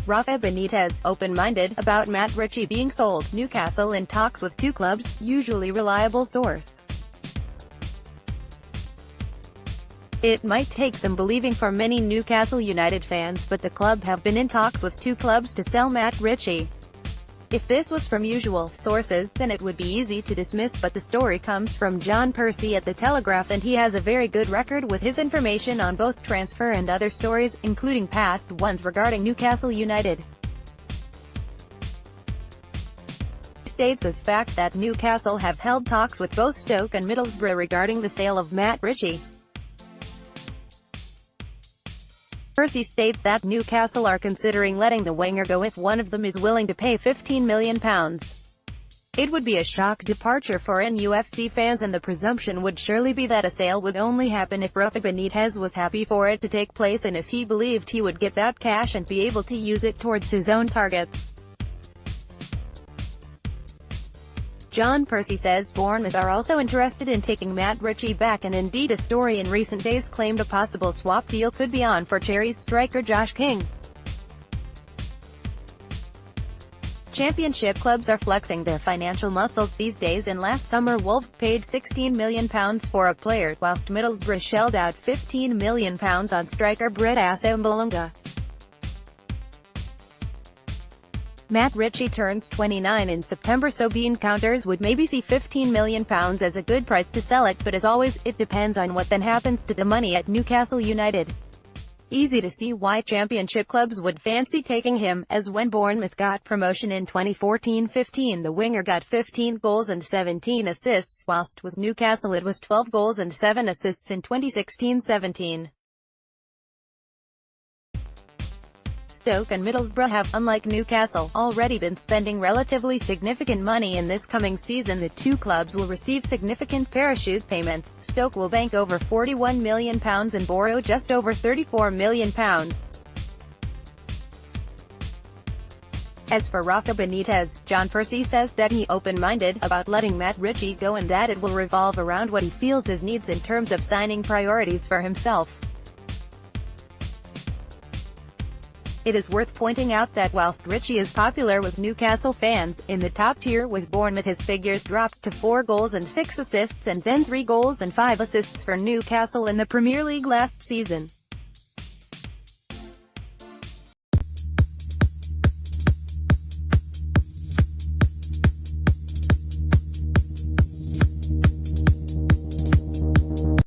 Rafa Benitez, open-minded about Matt Ritchie being sold. Newcastle in talks with two clubs, usually reliable source. It might take some believing for many Newcastle United fans, but the club have been in talks with two clubs to sell Matt Ritchie. If this was from usual sources, then it would be easy to dismiss, but the story comes from John Percy at the Telegraph, and he has a very good record with his information on both transfer and other stories, including past ones regarding Newcastle United. He states as fact that Newcastle have held talks with both Stoke and Middlesbrough regarding the sale of Matt Ritchie. Percy states that Newcastle are considering letting the winger go if one of them is willing to pay £15 million. It would be a shock departure for NUFC fans, and the presumption would surely be that a sale would only happen if Rafa Benitez was happy for it to take place and if he believed he would get that cash and be able to use it towards his own targets. John Percy says Bournemouth are also interested in taking Matt Ritchie back, and indeed a story in recent days claimed a possible swap deal could be on for Cherries striker Josh King. Championship clubs are flexing their financial muscles these days, and last summer Wolves paid £16 million for a player, whilst Middlesbrough shelled out £15 million on striker Britt Assombalonga. Matt Ritchie turns 29 in September, so bean counters would maybe see £15 million as a good price to sell it, but as always, it depends on what then happens to the money at Newcastle United. Easy to see why championship clubs would fancy taking him, as when Bournemouth got promotion in 2014-15 the winger got 15 goals and 17 assists, whilst with Newcastle it was 12 goals and 7 assists in 2016-17. Stoke and Middlesbrough have, unlike Newcastle, already been spending relatively significant money in this coming season. The two clubs will receive significant parachute payments. Stoke will bank over £41 million and borrow just over £34 million. As for Rafa Benitez, John Percy says that he open-minded about letting Matt Ritchie go, and that it will revolve around what he feels his needs in terms of signing priorities for himself. It is worth pointing out that whilst Ritchie is popular with Newcastle fans, in the top tier with Bournemouth his figures dropped to 4 goals and 6 assists and then 3 goals and 5 assists for Newcastle in the Premier League last season.